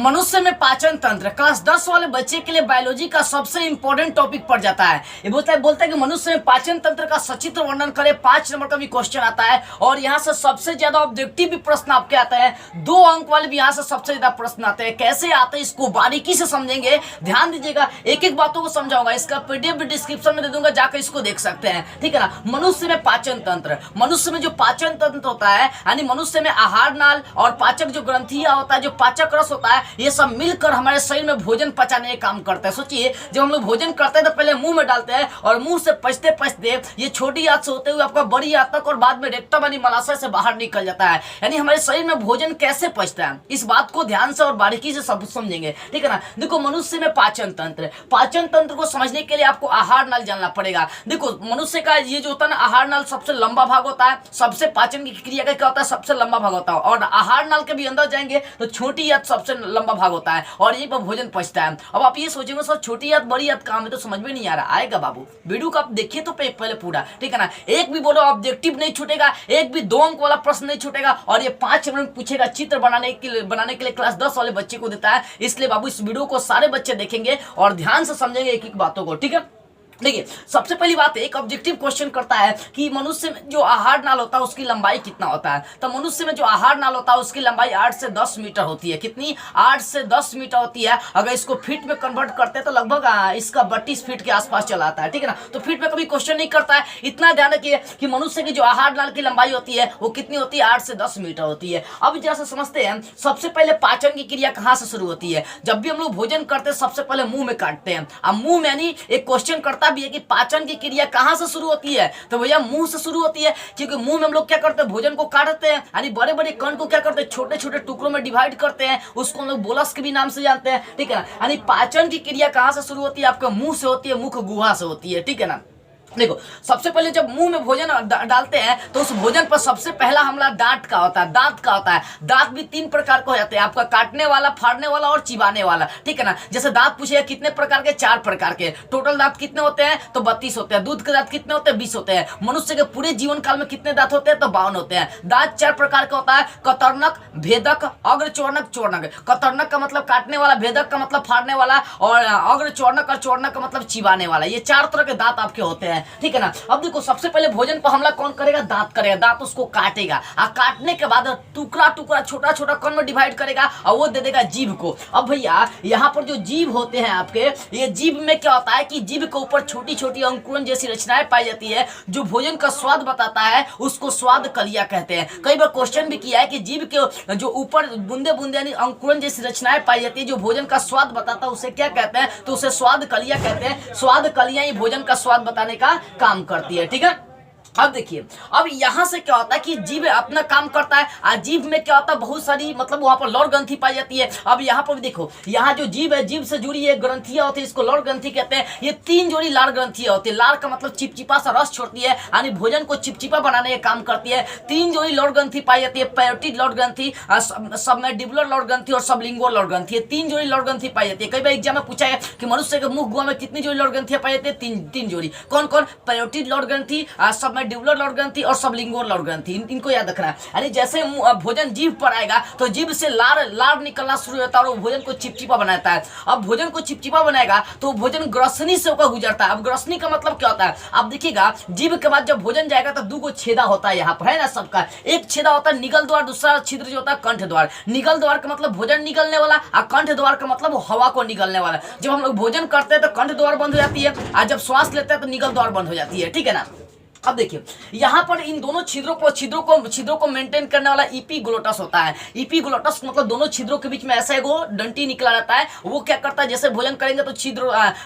मनुष्य में पाचन तंत्र क्लास 10 वाले बच्चे के लिए बायोलॉजी का सबसे इंपॉर्टेंट टॉपिक पड़ जाता है। ये बोलता है कि मनुष्य में पाचन तंत्र का सचित्र वर्णन करे। 5 नंबर का भी क्वेश्चन आता है और यहाँ से सबसे ज्यादा ऑब्जेक्टिव भी प्रश्न आपके आता है। 2 अंक वाले भी यहाँ से सबसे ज्यादा प्रश्न आते हैं। कैसे आते हैं इसको बारीकी से समझेंगे, ध्यान दीजिएगा, एक एक बातों को समझाऊंगा। इसका पीडीएफ भी डिस्क्रिप्शन में दे दूंगा, जाकर इसको देख सकते हैं, ठीक है ना। मनुष्य में पाचन तंत्र, मनुष्य में जो पाचन तंत्र होता है यानी मनुष्य में आहार नाल और पाचक जो ग्रंथियां होता है, जो पाचक रस होता है, ये सब मिलकर हमारे शरीर में भोजन पचाने का काम करता है। सोचिए, जब हम लोग भोजन करते हैं तो पहले मुंह में डालते हैं और मुंह से पचते पचते ये छोटी आंत से होते हुए आपका बड़ी आंत तक और बाद में रेक्टम यानी मलाशय से बाहर निकल जाता है। यानी हमारे शरीर में भोजन कैसे पचता है, इस बात को ध्यान से और बारीकी से सब समझेंगे, ठीक है ना। देखो, मनुष्य में पाचन तंत्र को समझने के लिए आपको आहार नाल जानना पड़ेगा। देखो, मनुष्य का ये जो होता है ना, आहार नाल सबसे लंबा भाग होता है। सबसे पाचन की क्रिया का क्या होता है, सबसे लंबा भाग होता है। और आहार नाल के भी अंदर जाएंगे तो छोटी आंत सबसे लंबा भाग होता है और यहीं पर भोजन पचता है। अब आप ये सोचेंगे सर छोटी आंत बड़ी आंत काम है, तो समझ में नहीं आ रहा। आएगा बाबू, वीडियो को आप देखिए तो पहले पूरा, ठीक है ना। एक भी बोलो ऑब्जेक्टिव नहीं छूटेगा, एक भी 2 अंक वाला प्रश्न नहीं छूटेगा और ये 5 मिनट पूछेगा। चित्र बनाने के लिए क्लास 10 वाले बच्चे को देता है, इसलिए बाबू इस वीडियो को सारे बच्चे देखेंगे और ध्यान से समझेंगे एक एक बातों को, ठीक है। देखिए, सबसे पहली बात, एक ऑब्जेक्टिव क्वेश्चन करता है कि मनुष्य में जो आहार नाल होता है उसकी लंबाई कितना होता है। तो मनुष्य में जो आहार नाल होता है उसकी लंबाई 8 से 10 मीटर होती है। कितनी? 8 से 10 मीटर होती है। अगर इसको फीट में कन्वर्ट करते हैं तो लगभग इसका 32 फीट के आसपास चला आता है, ठीक है ना। तो फीट में कभी क्वेश्चन नहीं करता है। इतना ध्यान रखिए कि मनुष्य की जो आहार नाल की लंबाई होती है वो कितनी होती है, 8 से 10 मीटर होती है। अब जैसे समझते हैं, सबसे पहले पाचन की क्रिया कहाँ से शुरू होती है। जब भी हम लोग भोजन करते हैं सबसे पहले मुंह में काटते हैं। अब मुंह में यानी एक क्वेश्चन करता भी है कि पाचन की क्रिया कहां से शुरू होती है, तो भैया मुंह से शुरू होती है। क्योंकि मुंह में हम लोग क्या करते हैं, भोजन को काटते हैं, यानी बड़े बड़े कण को क्या करते हैं, छोटे छोटे टुकड़ों में डिवाइड करते हैं। उसको हम लोग बोलस के भी नाम से जानते हैं, ठीक है ना। यानी पाचन की क्रिया कहां से शुरू होती है, आपके मुंह से होती है, मुख गुहा से होती है, ठीक है ना। देखो, सबसे पहले जब मुंह में भोजन डालते हैं तो उस भोजन पर सबसे पहला हमला दांत का होता है। दांत का होता है। दांत भी 3 प्रकार के हो जाते हैं, आपका काटने वाला, फाड़ने वाला और चिबाने वाला, ठीक है ना। जैसे दांत पूछेगा कितने प्रकार के, 4 प्रकार के। टोटल दांत कितने होते हैं, तो 32 होते हैं। दूध के दांत कितने होते हैं, 20 होते हैं। मनुष्य के पूरे जीवन काल में कितने दांत होते हैं, तो 52 होते हैं। दांत 4 प्रकार का होता है, कतरनक, भेदक, अग्रचोर्णक, चोर्णक। कतरनक का मतलब काटने वाला, भेदक का मतलब फाड़ने वाला और अग्रचोर्णक और चोर्णक का मतलब चिबाने वाला। ये 4 तरह के दांत आपके होते हैं, ठीक है ना। अब देखो, सबसे पहले भोजन पर हमला कौन करेगा, दांत करेगा। दांत उसको काटेगा और काटने के बाद टुकड़ा टुकड़ा छोटा छोटा कण में डिवाइड करेगा और वो दे देगा जीभ को। अब भैया यहाँ पर जो जीभ होते हैं आपके, ये जीभ में क्या होता है कि जीभ के ऊपर छोटी छोटी अंकुरन जैसी रचनाएं पाई जाती है जो भोजन का स्वाद बताता है। उसको स्वाद कलिया कहते हैं। कई बार क्वेश्चन भी किया है कि जीभ के जो ऊपर बूंदे बूंदे यानी अंकुरन जैसी रचनाएं पाई जाती है जो भोजन का स्वाद बताता है, उसे क्या कहते हैं, तो उसे स्वाद कलिया कहते हैं। स्वाद कलिया ही भोजन का स्वाद बताने का काम करती है, ठीक है। अब देखिए, अब यहां से क्या होता है कि जीभ अपना काम करता है और जीभ में क्या होता है, बहुत सारी मतलब वहां पर लौर ग्रंथि पाई जाती है। अब यहाँ पर भी देखो, यहाँ जो जीभ है, जीभ से जुड़ी एक ग्रंथियां होती है, इसको लौर ग्रंथि कहते हैं। ये 3 जोड़ी लार ग्रंथियां होती है। लार का मतलब चिपचिपा सा रस छोड़ती है, यानी भोजन को चिपचिपा बनाने का काम करती है। 3 जोड़ी लौर ग्रंथि पाई जाती है, पैरोटिड लौर ग्रंथि, सबमेंडिबुलर लौर ग्रंथि और सबलिंगुअल लौर ग्रंथि। 3 जोड़ी लौर ग्रंथि पाई जाती है। कई बार एग्जाम में पूछा है कि मनुष्य के मुख गुहा में कितनी जोड़ी लौर ग्रंथियां पाई जाती है, 3 जोड़ी। कौन कौन, पैरोटिड लौर ग्रंथि, सबमेंडिबुलर लौर ग्रंथि और सबलिंगुअल लौर ग्रंथि। इनको याद रखना है। यानी जैसे भोजन जीभ पर आएगा तो जीभ से लार निकलना शुरू होता है और भोजन को चिपचिपा बनाता है। अब भोजन को चिपचिपा बनाएगा तो भोजन ग्रसनी से होकर गुजरता है। अब ग्रसनी का मतलब क्या होता है, आप देखिएगा, जीभ के बाद जब भोजन जाएगा तो 2 छेदा होता है यहाँ पर, है ना सबका। एक छेदा होता है निगल द्वार, दूसरा छिद्र जो होता है कंठ द्वार। निगल द्वार का मतलब भोजन निकलने वाला और कंठ द्वार का मतलब हवा को निकलने वाला। जब हम लोग भोजन करते हैं तो कंठ द्वार बंद हो जाती है और जब श्वास लेते हैं तो निगल द्वार बंद हो जाती है, ठीक है ना। अब देखिए, यहाँ पर इन दोनों छिद्रों को मेंटेन करने वाला इपीग्लोटस होता है। इपीग्लोटस मतलब दोनों छिद्रों के बीच में ऐसा एगो डंटी निकला रहता है। वो क्या करता है, जैसे भोजन करेंगे तो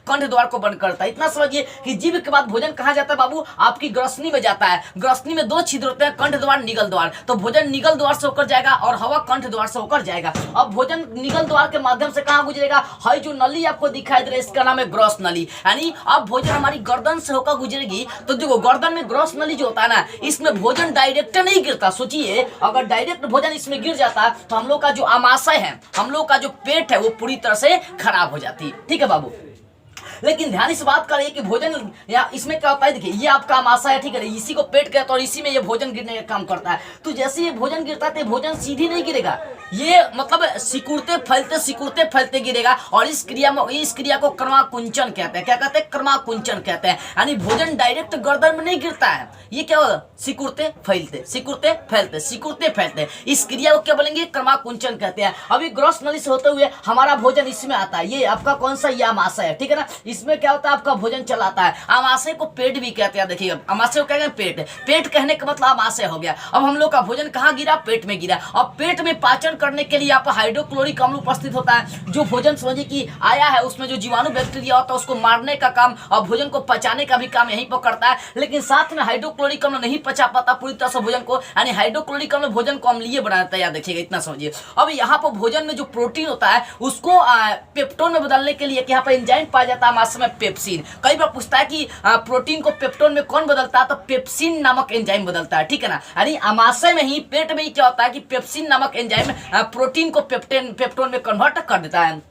कंठ द्वार को बंद करता है। इतना समझिए कि जीभ के बाद भोजन कहाँ जाता है बाबू, आपकी ग्रसनी में जाता है। ग्रसनी में 2 छिद्र होते हैं, कंठ द्वार, निगल द्वार। तो भोजन निगल द्वार से होकर जाएगा और हवा कंठ द्वार से होकर जाएगा। अब भोजन निगल द्वार के माध्यम से कहाँ गुजरेगा, हई जो नली आपको दिखाई दे रहा है इसका नाम है ग्रॉस नली। यानी अब भोजन हमारी गर्दन से होकर गुजरेगी तो देखो, गर्दन में ग्रॉस नली जो होता है ना, इसमें भोजन डायरेक्ट नहीं गिरता। सोचिए, अगर डायरेक्ट भोजन इसमें गिर जाता तो हम लोग का जो आमाशय है, हम लोग का जो पेट है, वो पूरी तरह से खराब हो जाती, ठीक है बाबू। लेकिन ध्यान से बात करें कि भोजन या इसमें क्या होता है, देखिए ये आपका आमाशय है, ठीक है, इसी को पेट कहते हैं और इसी में ये भोजन गिरने का काम करता है। तो जैसे ये भोजन गिरता है तो भोजन सीधी नहीं गिरेगा, ये मतलब सिकुड़ते फैलते गिरेगा और इस क्रिया को क्रमाकुंचन कहते हैं। क्या कहते हैं? क्रमाकुंचन कहते हैं। यानी भोजन डायरेक्ट गर्दन में नहीं गिरता है, ये क्या होगा, सिकुड़ते फैलते, इस क्रिया को क्या बोलेंगे, क्रमाकुंचन कहते हैं। अभी ग्रॉस नली से होते हुए हमारा भोजन इसमें आता है, ये आपका कौन सा, ये आमाशय है, ठीक है ना। इसमें क्या होता है, आपका भोजन चलाता है। आमाशय को पेट भी कहते हैं। देखिए आमाशय को कहेंगे पेट कहने का मतलब आमाशय हो गया। अब हम लोग का भोजन कहाँ गिरा, पेट में गिरा। अब पेट में पाचन करने के लिए यहाँ पर हाइड्रोक्लोरिक अम्ल उपस्थित होता है, जो भोजन समझिए कि आया है उसमें जो जीवाणु बैक्टीरिया होता है उसको मारने का काम और भोजन को पचाने का भी काम यहीं पर करता है। लेकिन साथ में हाइड्रोक्लोरिक अम्ल नहीं पचा पाता पूरी तरह से भोजन को, यानी हाइड्रोक्लोरिक अम्ल भोजन को अम्लीय बना देता है। याद रखिएगा, इतना समझिए। अब यहाँ पर भोजन में जो प्रोटीन होता है उसको पेप्टोन में बदलने के लिए यहाँ पर एंजाइम पाया जाता है आमाशय में, पेप्सिन। कई बार पूछता है कि प्रोटीन को पेप्टोन में कौन बदलता है, तो पेप्सिन नामक एंजाइम बदलता है, ठीक है ना। यानी आमाशय में ही, पेट में ही क्या होता है कि पेप्सिन नामक एंजाइम प्रोटीन को पेप्टोन में कन्वर्ट कर देता है।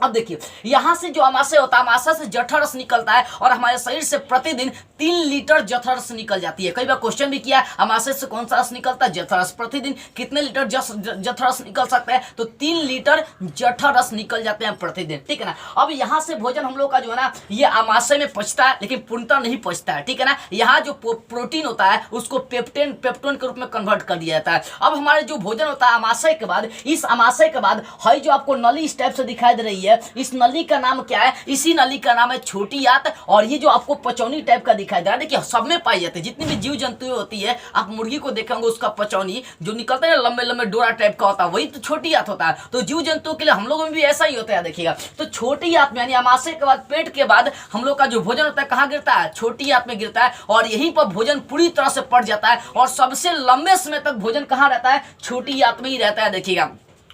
अब देखिए यहाँ से जो आमाशय होता है, आमाशय से जठर रस निकलता है और हमारे शरीर से प्रतिदिन 3 लीटर जठर रस निकल जाती है। कई बार क्वेश्चन भी किया, आमाशय से कौन सा रस निकलता है, जठर रस। प्रतिदिन कितने लीटर जठर रस निकल सकता है, तो 3 लीटर जठर रस निकल जाते हैं प्रतिदिन, ठीक है ना। अब यहाँ से भोजन हम लोग का जो है ना, ये आमाशय में पचता है लेकिन पूर्णतः नहीं पचता है, ठीक है ना। यहाँ जो प्रोटीन होता है उसको पेप्टोन के रूप में कन्वर्ट कर दिया जाता है। अब हमारे जो भोजन होता है आमाशय के बाद, इस आमाशय के बाद है जो आपको नली इस टाइप से दिखाई दे रही है, इस नली का नाम क्या है, इसी नली का नाम है छोटी आंत। और ये जो आपको पचौनी टाइप का दिखाई दे रहा है, देखिए सब में पाई जाती है, जितनी भी जीव जंतु होती है, आप मुर्गी को देखेंगे उसका पचौनी जो निकलता है लंबे लंबे डोरा टाइप का होता है, वही तो छोटी आंत होता है। तो जीव जंतुओं के लिए हम लोगों में भी ऐसा ही होता है, देखिएगा। तो छोटी आंत में यानी आमाशय के बाद, पेट के बाद हम लोग का जो भोजन होता है कहाँ गिरता है, छोटी आंत में गिरता है और यहीं पर भोजन पूरी तरह से पड़ जाता है। और सबसे लंबे समय तक भोजन कहाँ रहता है, छोटी आंत में ही रहता है, देखिएगा।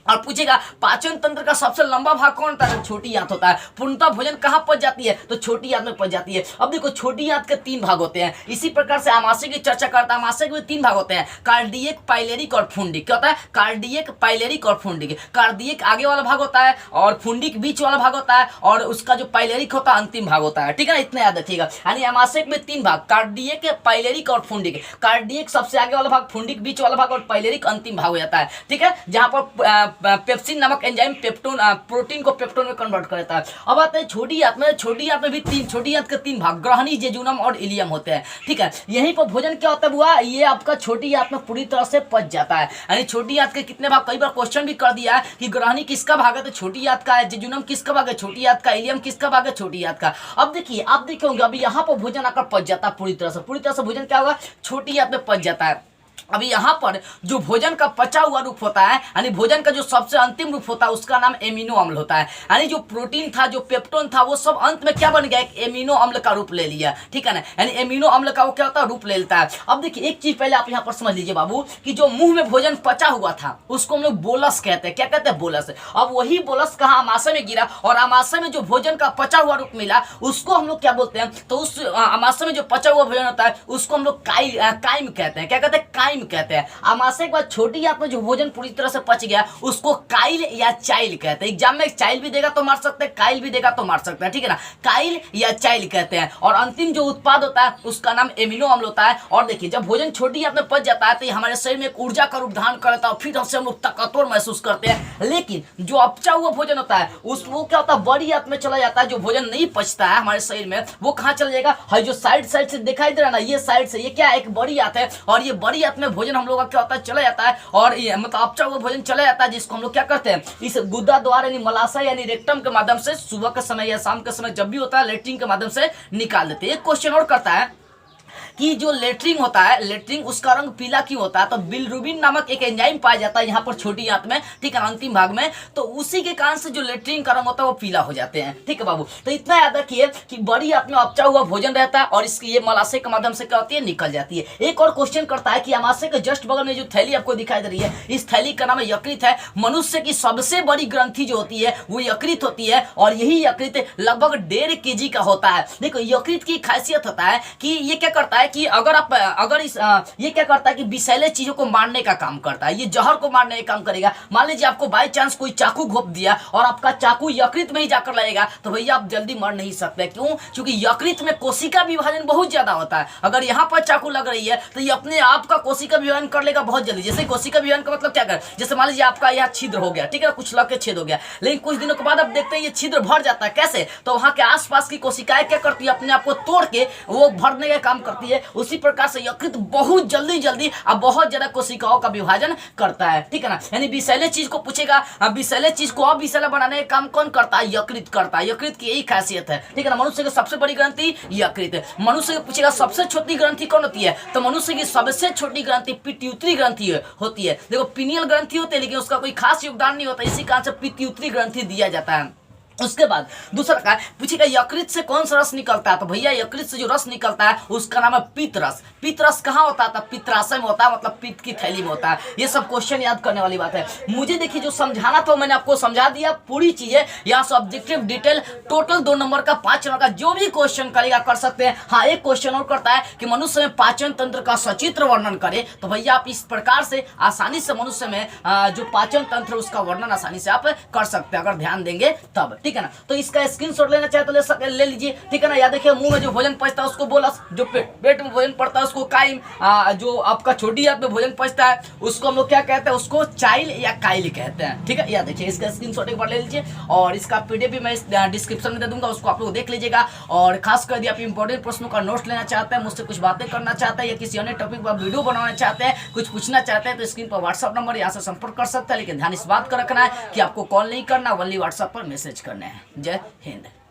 और पूछेगा पाचन तंत्र का सबसे लंबा भाग कौन होता है, छोटी आंत होता है। पूर्णतः भोजन कहाँ पच जाती है, तो छोटी आंत में पच जाती है। अब देखो छोटी आंत के 3 भाग होते हैं, इसी प्रकार से आमाशय की चर्चा करता है। आमाशय के 3 भाग होते हैं, कार्डियक, पाइलेरिक और फुंडिक। क्या होता है, कार्डियक, पाइलेरिक और फुंडिक। कार्डियक आगे वाला भाग होता है और फुंडिक बीच वाला भाग होता है और उसका जो पाइलेरिक होता है अंतिम भाग होता है, ठीक है ना। इतना याद रखिएगा। यानी आमाशय में 3 भाग, कार्डियक, पाइलेरिक और फुंडिक। कार्डियक सबसे आगे वाला भाग, फुंडिक बीच वाला भाग और पाइलेरिक अंतिम भाग हो जाता है, ठीक है। जहां पर पेप्सिन नामक एंजाइम प्रोटीन को पेप्टोन में कन्वर्ट करता है। अब आते हैं छोटी आंत में। छोटी आंत में भी छोटी आंत के 3 भाग, ग्रहणी, जेजुनम और इलियम होते हैं, ठीक है। यहीं पर भोजन क्या होता है बुआ, ये आपका छोटी आंत में पूरी तरह से पच जाता है। यानी छोटी आंत के कितने भाग, कई बार क्वेश्चन भी कर दिया है कि ग्रहणी किसका भाग है, तो छोटी आंत का है। जेजुनम किसका भाग है, छोटी आंत का। इलियम किसका भाग है, छोटी आंत का। अब देखिए आप देखेंगे अभी यहाँ पर भोजन आकर पच जाता है पूरी तरह से भोजन क्या होगा, छोटी आंत में पच जाता है। अभी यहाँ पर जो भोजन का पचा हुआ रूप होता है, यानी भोजन का जो सबसे अंतिम रूप होता है उसका नाम एमिनो अम्ल होता है। यानी जो प्रोटीन था, जो पेप्टोन था, वो सब अंत में क्या बन गया, एक एमिनो अम्ल का रूप ले लिया, ठीक है ना। यानी एमिनो अम्ल का वो क्या होता है, रूप ले लेता है। अब देखिए एक चीज पहले आप यहाँ पर समझ लीजिए बाबू, कि जो मुंह में भोजन पचा हुआ था उसको हम लोग बोलस कहते हैं। क्या कहते हैं, बोलस। अब वही बोलस कहाँ, आमाशय में गिरा और आमाशय में जो भोजन का पचा हुआ रूप मिला उसको हम लोग क्या बोलते हैं, तो उस आमाशय में जो पचा हुआ भोजन होता है उसको हम लोग काइम कहते हैं। क्या कहते हैं, काइम कहते हैं। आमाशय के बाद छोटी आंत में जो भोजन पूरी तरह से पच गया उसको काइल या चाइल कहते हैं। एग्जाम में चाइल भी देगा तो मार सकते हैं, काइल भी देगा तो मार सकते हैं, ठीक है ना। काइल या चाइल कहते हैं। और अंतिम जो उत्पाद होता है उसका नाम एमिनो अम्ल होता है। और देखिए जब भोजन छोटी आंत में पच जाता है तो ये हमारे शरीर में एक ऊर्जा का रूप धारण करता है और फिर हमसे हम लोग ताकतवर महसूस करते हैं। लेकिन जो अपचा हुआ भोजन होता है वो क्या होता है, बड़ी आंत में चला जाता है। जो भोजन नहीं पचता है हमारे शरीर में वो कहाँ चला जाएगा, है जो साइड से दिखाई दे रहा है ना, ये साइड से, ये क्या एक बड़ी आंत है और ये बड़ी आंत में भोजन हम लोग का क्या होता है, चला जाता है। और ये मतलब अपचा हुआ भोजन चला जाता है, जिसको हम लोग क्या करते हैं, इस गुदा द्वार यानी मलाशय यानी रेक्टम के माध्यम से सुबह के समय या शाम के समय जब भी होता है लेट्रिन के माध्यम से निकाल देते हैं। एक क्वेश्चन और करता है कि जो लेट्रिन होता है, लेट्रिन उसका रंग पीला क्यों होता है, तो बिलिरुबिन नामक एक एंजाइम पाया जाता है यहाँ पर छोटी आंत में, ठीक है, अंतिम भाग में। तो उसी के कारण से जो लेट्रिन का रंग होता है वो पीला हो जाते हैं, ठीक है बाबू। तो इतना याद रखिए कि बड़ी आंत में अपचा हुआ भोजन रहता है और इसकी ये मलाशय के माध्यम से क्या होती है, निकल जाती है। एक और क्वेश्चन करता है कि आमाशय के जस्ट बगल में जो थैली आपको दिखाई दे रही है, इस थैली का नाम है यकृत है। मनुष्य की सबसे बड़ी ग्रंथि जो होती है वो यकृत होती है और यही यकृत लगभग 1.5 kg का होता है। देखो यकृत की खासियत होता है कि ये क्या करता है कि अगर ये क्या करता है कि विषैले चीजों को मारने का काम करता है, ये जहर को मारने का काम करेगा। मान लीजिए आपको बाय चांस कोई चाकू घोंप दिया और आपका चाकू यकृत में ही जाकर लगेगा, तो भैया आप जल्दी मर नहीं सकते। क्यों? क्योंकि यकृत में कोशिका विभाजन बहुत ज्यादा होता है। अगर यहाँ पर चाकू लग रही है तो ये अपने आप का कोशिका विभाजन कर लेगा बहुत जल्दी। जैसे कोशिका विभाजन का मतलब क्या कर, जैसे मान लीजिए आपका यहाँ छिद्र हो गया, ठीक है, कुछ लग के छेद हो गया, लेकिन कुछ दिनों के बाद आप देखते हैं ये छिद्र भर जाता है। कैसे? तो वहां के आसपास की कोशिकाएं क्या करती है, अपने आप को तोड़ के वो भरने का काम करती है। उसी प्रकार से यकृत बहुत जल्दी अब बहुत ज्यादा कोशिकाओं का विभाजन करता है, ठीक है ना। यानी विषैले चीज को पूछेगा, विषैले चीज को अविषैला बनाने का काम कौन करता है? यकृत करता है। यकृत की यही खासियत है, ठीक है ना। मनुष्य की सबसे बड़ी ग्रंथि यकृत है। मनुष्य को पूछेगा सबसे छोटी ग्रंथि कौन होती है, तो मनुष्य की सबसे छोटी ग्रंथि पिट्यूटरी ग्रंथि होती है। देखो पिनियल ग्रंथि होती है लेकिन उसका कोई खास योगदान नहीं होता, इसी कारण से पिट्यूटरी ग्रंथि दिया जाता है। उसके बाद दूसरा का पूछेगा यकृत से कौन सा रस निकलता है, तो भैया यकृत से जो रस निकलता है उसका नाम है पित्त रस। पित्त रस कहाँ होता है? पित्ताशय में होता है, मतलब पित्त की थैली में होता है। ये सब क्वेश्चन याद करने वाली बात है। मुझे देखिए जो समझाना था मैंने आपको समझा दिया पूरी चीजें। यहाँ से ऑब्जेक्टिव डिटेल टोटल 2 नंबर का 5 नंबर का जो भी क्वेश्चन करेगा कर सकते हैं। हाँ, एक क्वेश्चन और करता है कि मनुष्य में पाचन तंत्र का सचित्र वर्णन करे, तो भैया आप इस प्रकार से आसानी से मनुष्य में जो पाचन तंत्र उसका वर्णन आसानी से आप कर सकते हैं अगर ध्यान देंगे तब, ठीक है ना। तो इसका स्क्रीनशॉट लेना चाहे तो ले लीजिए, ठीक है ना। या देखिए मुंह में जो भोजन पचता है उसको बोलस, जो पेट में भोजन पड़ता है उसको काइम, जो आपका छोटी आंत में भोजन पचता है उसको हम लोग क्या कहते हैं, उसको चाइल या काइल कहते हैं, ठीक है। या देखिए इसका स्क्रीनशॉट एक बार ले लीजिए और इसका पीडीएफ भी मैं डिस्क्रिप्शन में दे दूंगा, उसको आप लोग देख लीजिएगा। और खास कर यदि आप इंपॉर्टेंट प्रश्नों का नोट्स लेना चाहते हैं, मुझसे कुछ बातें करना चाहते हैं या किसी अन्य टॉपिक पर वीडियो बनाना चाहते हैं, कुछ पूछना चाहते हैं, तो स्क्रीन पर व्हाट्सअप नंबर यहाँ से संपर्क कर सकते हैं। लेकिन ध्यान इस बात का रखना है कि आपको कॉल नहीं करना, ओनली व्हाट्सअप पर मैसेज करना है। जय हिंद।